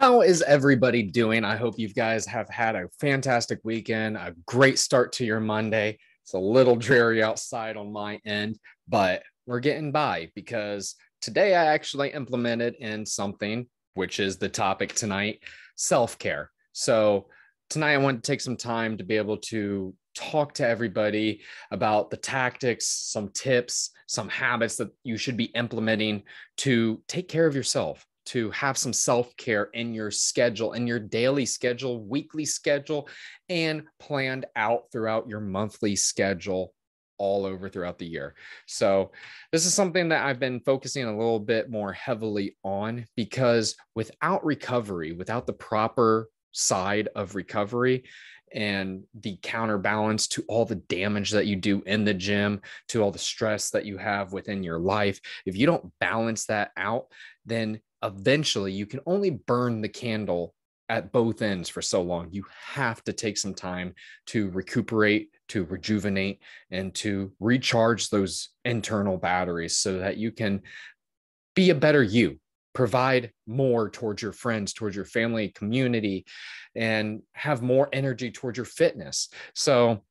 How is everybody doing? I hope you guys have had a fantastic weekend, a great start to your Monday. It's a little dreary outside on my end, but we're getting by because today I actually implemented in something, which is the topic tonight, self-care. So tonight I want to take some time to be able to talk to everybody about the tactics, some tips, some habits that you should be implementing to take care of yourself, to have some self-care in your schedule, in your daily schedule, weekly schedule, and planned out throughout your monthly schedule all over throughout the year. So this is something that I've been focusing a little bit more heavily on because without recovery, without the proper side of recovery and the counterbalance to all the damage that you do in the gym, to all the stress that you have within your life, if you don't balance that out, then eventually you can only burn the candle at both ends for so long. You have to take some time to recuperate, to rejuvenate, and to recharge those internal batteries so that you can be a better you, provide more towards your friends, towards your family, community, and have more energy towards your fitness. So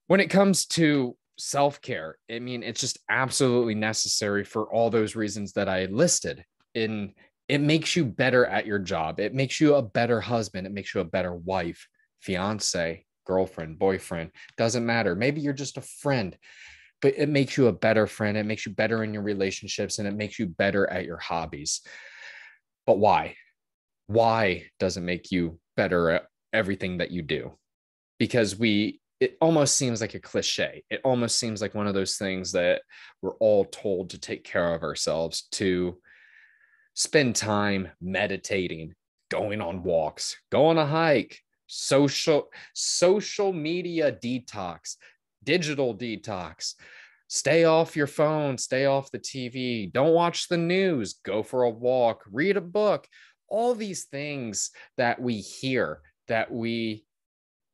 when it comes to self-care, I mean, it's just absolutely necessary for all those reasons that I listed. In It makes you better at your job. It makes you a better husband. It makes you a better wife, fiance, girlfriend, boyfriend. Doesn't matter. Maybe you're just a friend, but it makes you a better friend. It makes you better in your relationships, and it makes you better at your hobbies. But why? Why does it make you better at everything that you do? Because it almost seems like a cliche. It almost seems like one of those things that we're all told to take care of ourselves, to spend time meditating, going on walks, go on a hike, social media detox, digital detox, stay off your phone, stay off the TV, don't watch the news, go for a walk, read a book. All these things that we hear, that we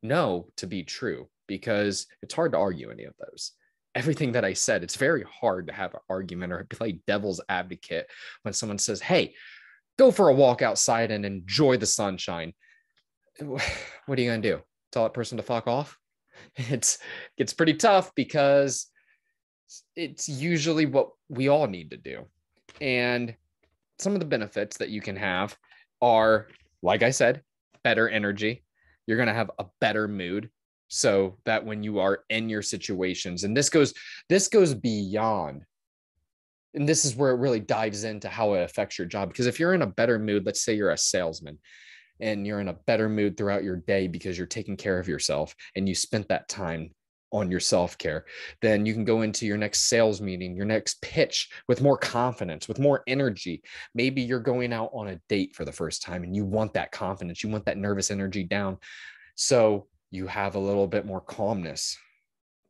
know to be true, because it's hard to argue any of those. Everything that I said, it's very hard to have an argument or play devil's advocate when someone says, hey, go for a walk outside and enjoy the sunshine. What are you going to do? Tell that person to fuck off? It's pretty tough because it's usually what we all need to do. And some of the benefits that you can have are, like I said, better energy. You're going to have a better mood, so that when you are in your situations, and this goes beyond, and this is where it really dives into how it affects your job. Because if you're in a better mood, let's say you're a salesman and you're in a better mood throughout your day because you're taking care of yourself and you spent that time on your self-care, then you can go into your next sales meeting, your next pitch with more confidence, with more energy. Maybe you're going out on a date for the first time and you want that confidence, you want that nervous energy down. So you have a little bit more calmness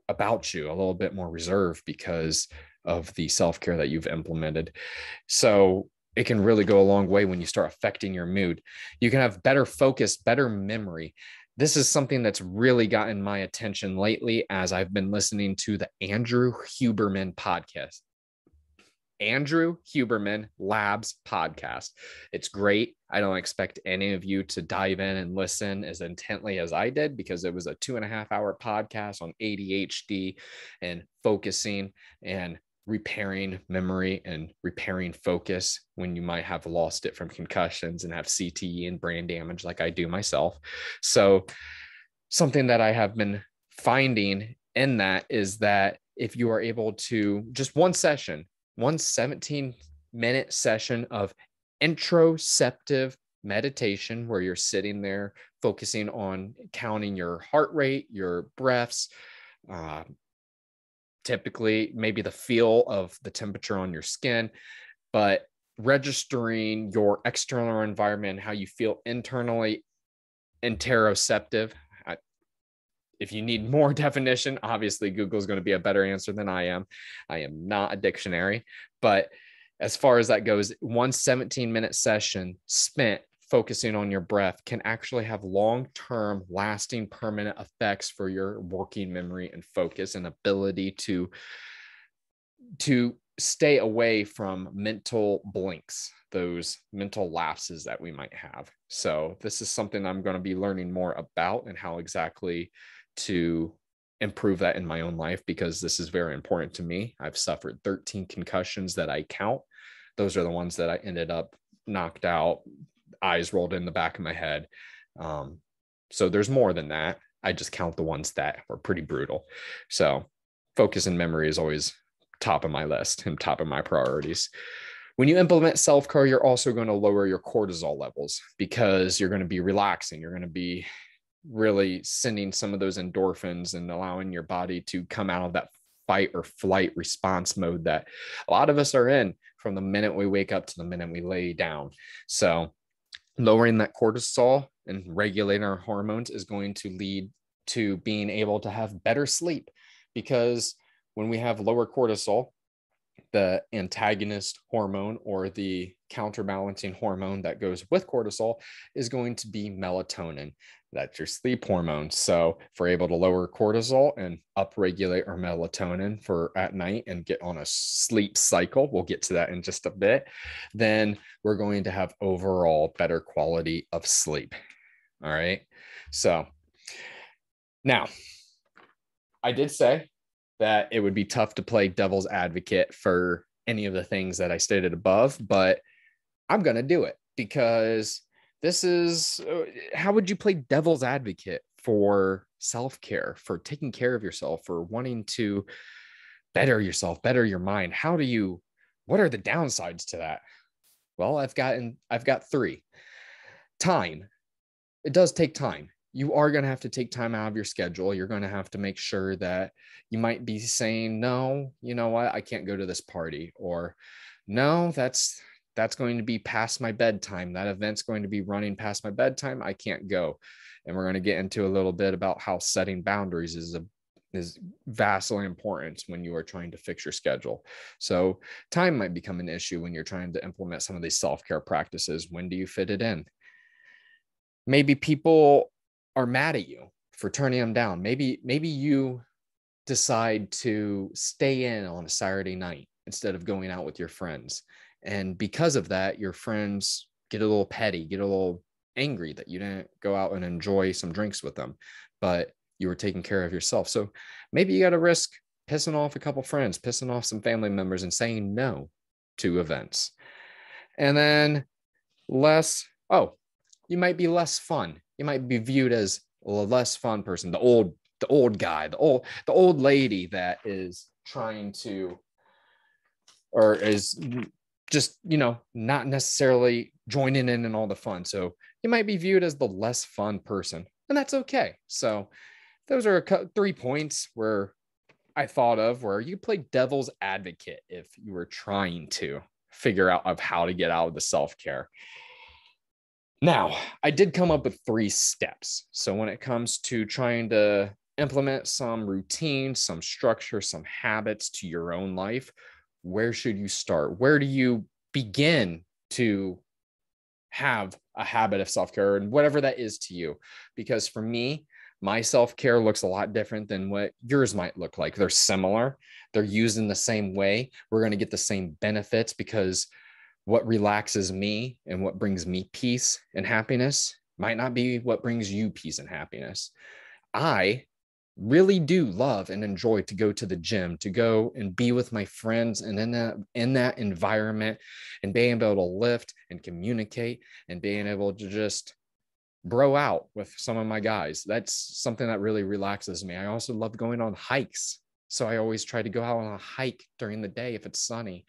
about you, a little bit more reserve because of the self-care that you've implemented. So it can really go a long way when you start affecting your mood. You can have better focus, better memory. This is something that's really gotten my attention lately as I've been listening to the Andrew Huberman podcast. Andrew Huberman Labs podcast. It's great. I don't expect any of you to dive in and listen as intently as I did, because it was a 2.5 hour podcast on ADHD and focusing and repairing memory and repairing focus when you might have lost it from concussions and have CTE and brain damage like I do myself. So something that I have been finding in that is that if you are able to just one 17-minute session of introspective meditation, where you're sitting there focusing on counting your heart rate, your breaths, typically maybe the feel of the temperature on your skin, but registering your external environment, how you feel internally, interoceptive. If you need more definition, obviously Google's going to be a better answer than I am. I am not a dictionary, but as far as that goes, one 17-minute session spent focusing on your breath can actually have long-term, lasting, permanent effects for your working memory and focus and ability to stay away from mental blinks, those mental lapses that we might have. So this is something I'm going to be learning more about, and how exactly to improve that in my own life, because this is very important to me. I've suffered 13 concussions that I count. Those are the ones that I ended up knocked out, eyes rolled in the back of my head. So there's more than that. I just count the ones that were pretty brutal. So focus and memory is always top of my list and top of my priorities. When you implement self-care, you're also going to lower your cortisol levels, because you're going to be relaxing. You're going to be really sending some of those endorphins and allowing your body to come out of that fight or flight response mode that a lot of us are in from the minute we wake up to the minute we lay down. So lowering that cortisol and regulating our hormones is going to lead to being able to have better sleep, because when we have lower cortisol, the antagonist hormone, or the counterbalancing hormone that goes with cortisol, is going to be melatonin. That's your sleep hormone. So if we're able to lower cortisol and upregulate our melatonin for at night and get on a sleep cycle, we'll get to that in just a bit, then we're going to have overall better quality of sleep. All right. So now, I did say that it would be tough to play devil's advocate for any of the things that I stated above, but I'm going to do it, because this is, how would you play devil's advocate for self-care, for taking care of yourself, for wanting to better yourself, better your mind? What are the downsides to that? Well, I've got three. Time. It does take time. You are going to have to take time out of your schedule. You're going to have to make sure that you might be saying, no, you know what, I can't go to this party, or no, that's going to be past my bedtime. That event's going to be running past my bedtime. I can't go. And we're going to get into a little bit about how setting boundaries is vastly important when you are trying to fix your schedule. So time might become an issue when you're trying to implement some of these self-care practices. When do you fit it in? Maybe people are mad at you for turning them down. Maybe you decide to stay in on a Saturday night instead of going out with your friends. And because of that, your friends get a little petty, get a little angry that you didn't go out and enjoy some drinks with them, but you were taking care of yourself. So maybe you got to risk pissing off a couple friends, pissing off some family members, and saying no to events. And then you might be less fun. You might be viewed as a less fun person, the old guy, the old lady that is trying to, or is just, not necessarily joining in all the fun. So you might be viewed as the less fun person, and that's okay. So those are 3 points where I thought of where you play devil's advocate if you were trying to figure out of how to get out of the self-care. Now, I did come up with 3 steps. So when it comes to trying to implement some routine, some structure, some habits to your own life, where should you start? Where do you begin to have a habit of self-care, and whatever that is to you? Because for me, my self-care looks a lot different than what yours might look like. They're similar. They're used in the same way. We're going to get the same benefits, because what relaxes me and what brings me peace and happiness might not be what brings you peace and happiness. I really do love and enjoy to go to the gym, to go and be with my friends, and in that environment, and being able to lift and communicate and being able to just bro out with some of my guys. That's something that really relaxes me. I also love going on hikes. So I always try to go out on a hike during the day if it's sunny.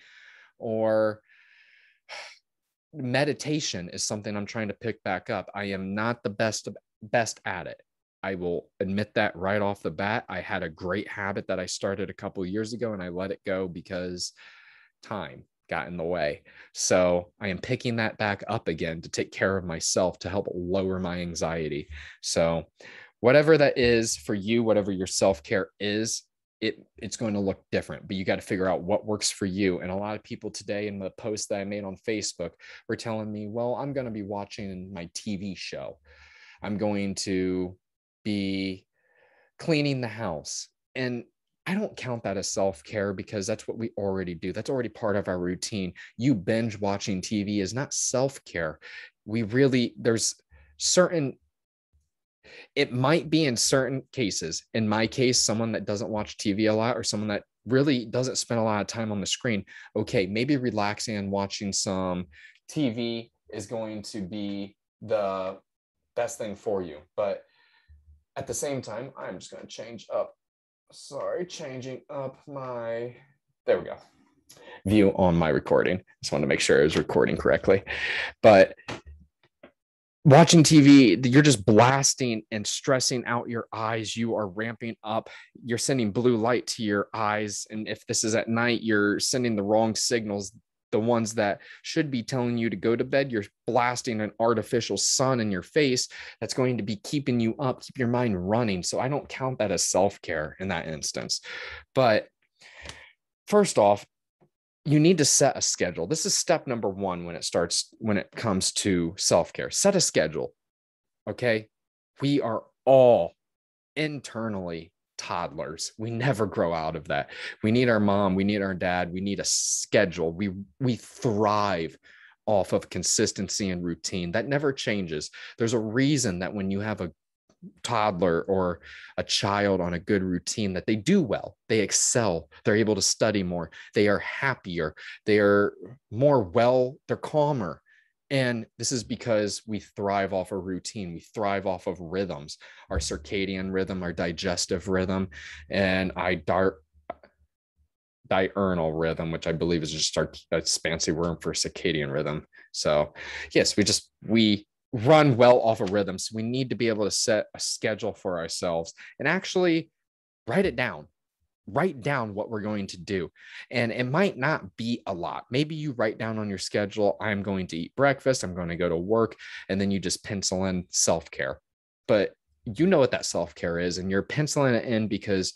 Or meditation is something I'm trying to pick back up. I am not the best at it. I will admit that right off the bat. I had a great habit that I started a couple of years ago, and I let it go because time got in the way. So I am picking that back up again to take care of myself, to help lower my anxiety. So whatever that is for you, whatever your self-care is, it's going to look different, but you got to figure out what works for you. And a lot of people today, in the post that I made on Facebook, were telling me, well, I'm going to be watching my TV show. I'm going to be cleaning the house. And I don't count that as self-care because that's what we already do. That's already part of our routine. You binge watching TV is not self-care. There's certain, it might be in certain cases. In my case, someone that doesn't watch TV a lot or someone that really doesn't spend a lot of time on the screen, okay, maybe relaxing and watching some TV is going to be the best thing for you. But at the same time, I'm just going to changing up my, there we go, view on my recording. Just want to make sure I was recording correctly. But watching TV, you're just blasting and stressing out your eyes. You are ramping up. You're sending blue light to your eyes. And if this is at night, you're sending the wrong signals. The ones that should be telling you to go to bed, you're blasting an artificial sun in your face that's going to be keeping you up, keep your mind running. So I don't count that as self-care in that instance. But first off, you need to set a schedule. This is step number one when it comes to self-care. Set a schedule. Okay. We are all internally toddlers. We never grow out of that. We need our mom, we need our dad, we need a schedule. We thrive off of consistency and routine. That never changes. There's a reason that when you have a toddler or a child on a good routine that they do well, they excel, they're able to study more, they are happier, they are they're calmer. And this is because we thrive off of routine. We thrive off of rhythms, our circadian rhythm, our digestive rhythm, and diurnal rhythm, which I believe is just a fancy word for circadian rhythm. So yes, we run well off of rhythm. So we need to be able to set a schedule for ourselves and actually write it down. Write down what we're going to do. And it might not be a lot. Maybe you write down on your schedule, I'm going to eat breakfast, I'm going to go to work, and then you just pencil in self-care. But you know what that self-care is, and you're penciling it in because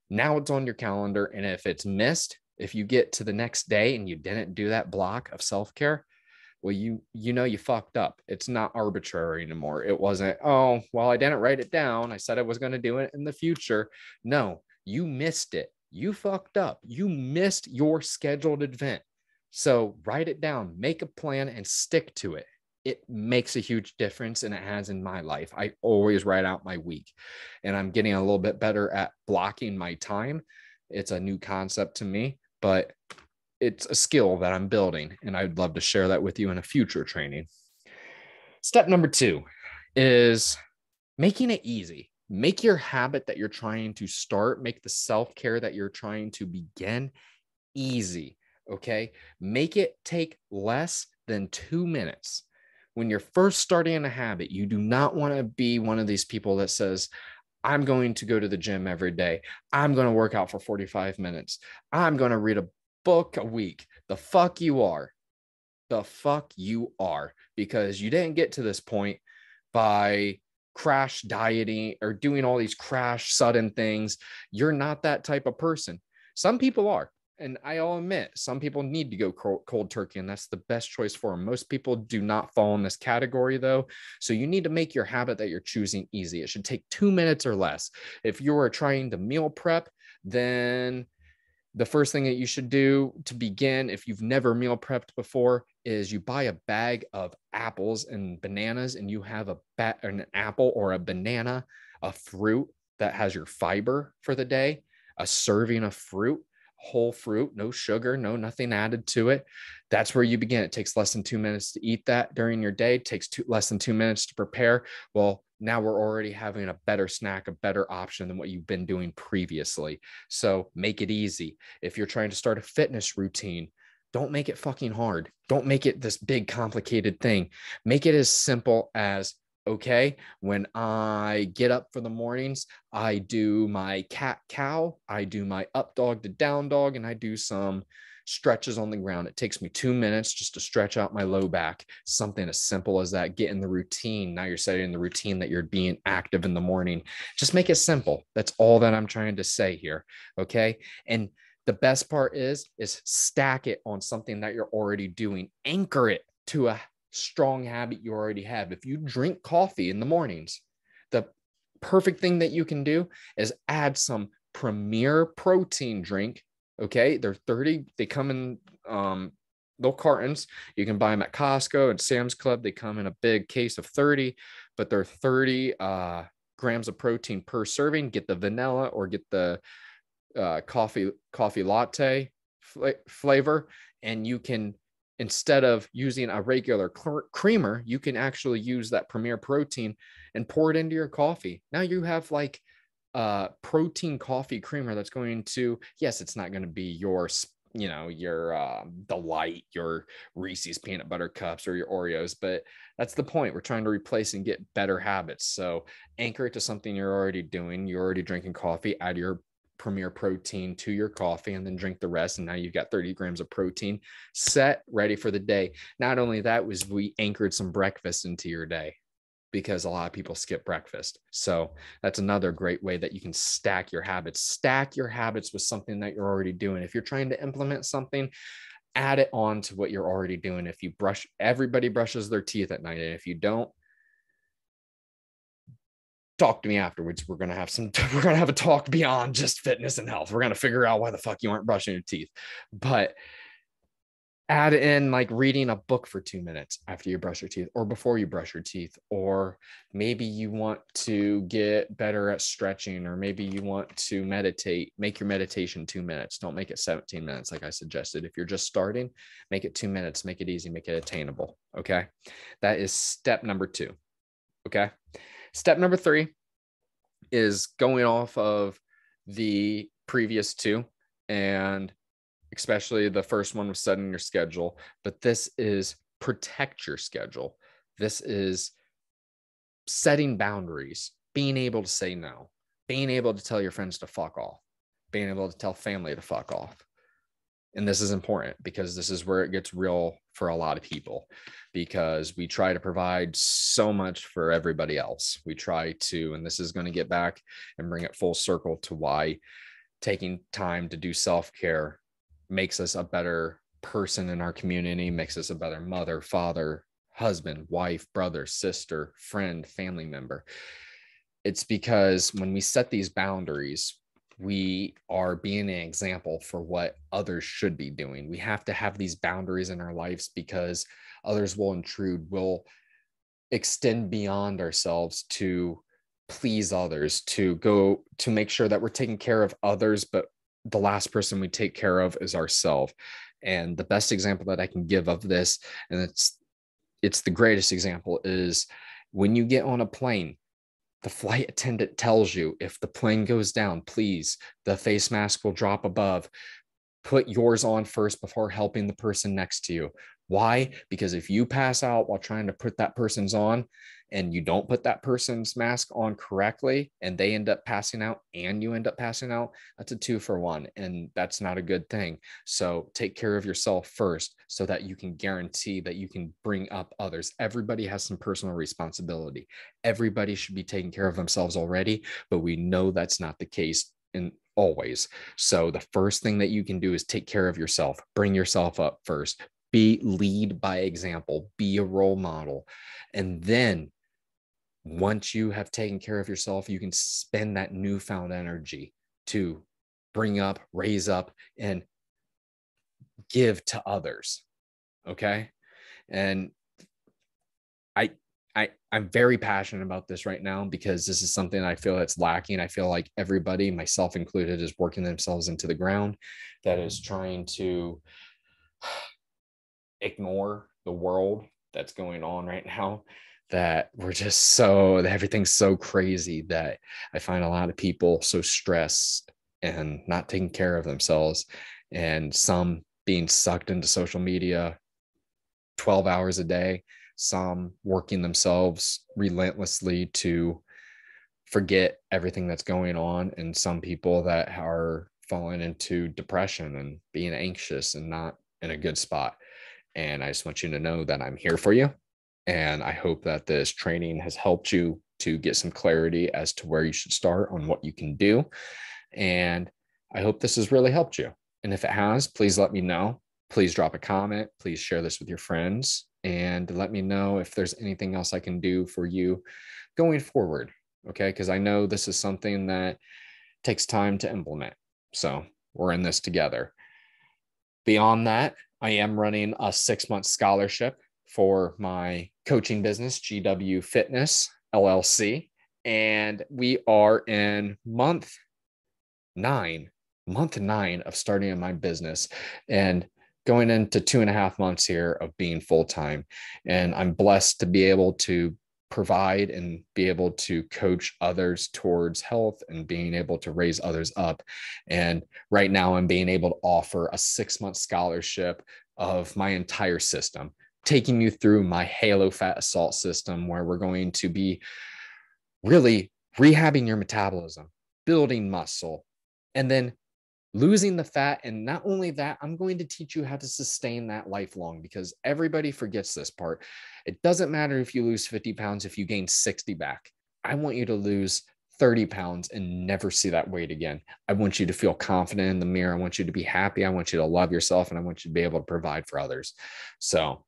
now it's on your calendar. And if it's missed, if you get to the next day and you didn't do that block of self-care, well, you fucked up. It's not arbitrary anymore. It wasn't, oh, well, I didn't write it down, I said I was going to do it in the future. No, you missed it. You fucked up. You missed your scheduled event. So write it down, make a plan, and stick to it. It makes a huge difference, and it has in my life. I always write out my week, and I'm getting a little bit better at blocking my time. It's a new concept to me, but it's a skill that I'm building, and I'd love to share that with you in a future training. Step number 2 is making it easy. Make your habit that you're trying to start, make the self-care that you're trying to begin easy. Okay. Make it take less than 2 minutes. When you're first starting a habit, you do not want to be one of these people that says, I'm going to go to the gym every day. I'm going to work out for 45 minutes. I'm going to read a book a week. The fuck you are. The fuck you are. Because you didn't get to this point by crash dieting or doing all these crash sudden things. You're not that type of person. Some people are. And I'll admit, some people need to go cold turkey, and that's the best choice for them. Most people do not fall in this category, though. So you need to make your habit that you're choosing easy. It should take 2 minutes or less. If you are trying to meal prep, then the first thing that you should do to begin, if you've never meal prepped before, is you buy a bag of apples and bananas, and you have an apple or a banana, a fruit that has your fiber for the day, a serving of fruit, whole fruit, no sugar, nothing added to it. That's where you begin. It takes less than 2 minutes to eat that during your day. It takes less than 2 minutes to prepare. Well, now we're already having a better snack, a better option than what you've been doing previously. So make it easy. If you're trying to start a fitness routine, don't make it fucking hard. Don't make it this big complicated thing. Make it as simple as, okay, when I get up for the mornings, I do my cat cow, I do my up dog to down dog, and I do some stretches on the ground. It takes me 2 minutes just to stretch out my low back. Something as simple as that. Get in the routine. Now you're setting the routine that you're being active in the morning. Just make it simple. That's all that I'm trying to say here. Okay. And the best part is stack it on something that you're already doing. Anchor it to a strong habit you already have. If you drink coffee in the mornings, the perfect thing that you can do is add some Premier Protein drink. Okay, they're 30. They come in little cartons. You can buy them at Costco and Sam's Club. They come in a big case of 30, but they're 30 grams of protein per serving. Get the vanilla or get the coffee latte flavor, and you can, instead of using a regular creamer, you can actually use that Premier Protein and pour it into your coffee. Now you have like protein coffee creamer that's going to, yes, it's not going to be your your Delight, your Reese's peanut butter cups, or your Oreos, but that's the point. We're trying to replace and get better habits. So anchor it to something you're already doing. You're already drinking coffee. Add your Premier Protein to your coffee and then drink the rest, and now you've got 30 grams of protein set, ready for the day. Not only that, was we anchored some breakfast into your day, because a lot of people skip breakfast. So that's another great way that you can stack your habits. Stack your habits with something that you're already doing. If you're trying to implement something, add it on to what you're already doing. If you brush, everybody brushes their teeth at night, and if you don't, talk to me afterwards. We're going to have a talk beyond just fitness and health. We're going to figure out why the fuck you aren't brushing your teeth. But add in like reading a book for 2 minutes after you brush your teeth or before you brush your teeth. Or maybe you want to get better at stretching, or maybe you want to meditate. Make your meditation 2 minutes. Don't make it 17 minutes like I suggested. If you're just starting, make it 2 minutes. Make it easy. Make it attainable. Okay. That is step number 2. Okay. Step number 3 is going off of the previous 2, and especially the first one was setting your schedule, but this is protect your schedule. This is setting boundaries, being able to say no, being able to tell your friends to fuck off, being able to tell family to fuck off. And this is important because this is where it gets real for a lot of people, because we try to provide so much for everybody else. We try to, and this is going to get back and bring it full circle to why taking time to do self-care makes us a better person in our community, makes us a better mother, father, husband, wife, brother, sister, friend, family member. It's because when we set these boundaries, we are being an example for what others should be doing. We have to have these boundaries in our lives because others will intrude, will extend beyond ourselves to please others, to go to make sure that we're taking care of others, but the last person we take care of is ourselves. And the best example that I can give of this, and it's the greatest example, is when you get on a plane, the flight attendant tells you if the plane goes down, please, the face mask will drop above. Put yours on first before helping the person next to you. Why? Because if you pass out while trying to put that person's on, and you don't put that person's mask on correctly, and they end up passing out and you end up passing out, that's a 2-for-1. And that's not a good thing. So take care of yourself first so that you can guarantee that you can bring up others. Everybody has some personal responsibility. Everybody should be taking care of themselves already, but we know that's not the case in always. So the first thing that you can do is take care of yourself. Bring yourself up first. Lead by example. Be a role model. And then once you have taken care of yourself, you can spend that newfound energy to bring up, raise up, and give to others. Okay. And I'm very passionate about this right now because this is something I feel that's lacking. I feel like everybody, myself included, is working themselves into the ground, that is trying to ignore the world that's going on right now, that we're just so, everything's so crazy that I find a lot of people so stressed and not taking care of themselves, and some being sucked into social media 12 hours a day, some working themselves relentlessly to forget everything that's going on, and some people that are falling into depression and being anxious and not in a good spot. And I just want you to know that I'm here for you. And I hope that this training has helped you to get some clarity as to where you should start on what you can do. And I hope this has really helped you. And if it has, please let me know. Please drop a comment. Please share this with your friends and let me know if there's anything else I can do for you going forward. Okay. Because I know this is something that takes time to implement. So we're in this together. Beyond that, I am running a 6-month scholarship for my coaching business, GW Fitness LLC. And we are in month nine of starting in my business and going into 2.5 months here of being full-time. And I'm blessed to be able to provide and be able to coach others towards health and being able to raise others up. And right now I'm being able to offer a 6-month scholarship of my entire system, taking you through my Halo Fat Assault system, where we're going to be really rehabbing your metabolism, building muscle, and then losing the fat. And not only that, I'm going to teach you how to sustain that lifelong, because everybody forgets this part. It doesn't matter if you lose 50 pounds, if you gain 60 back. I want you to lose 30 pounds and never see that weight again. I want you to feel confident in the mirror. I want you to be happy. I want you to love yourself, and I want you to be able to provide for others. So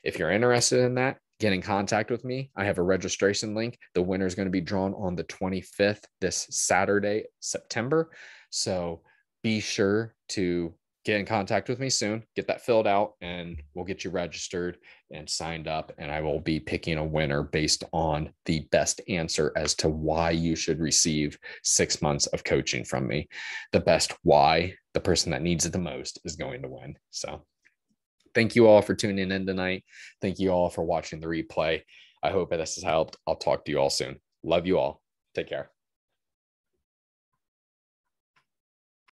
if you're interested in that, get in contact with me. I have a registration link. The winner is going to be drawn on the 25th, this Saturday, September. So be sure to get in contact with me soon, get that filled out, and we'll get you registered and signed up. And I will be picking a winner based on the best answer as to why you should receive 6 months of coaching from me. The best why, the person that needs it the most, is going to win. So thank you all for tuning in tonight. Thank you all for watching the replay. I hope this has helped. I'll talk to you all soon. Love you all. Take care.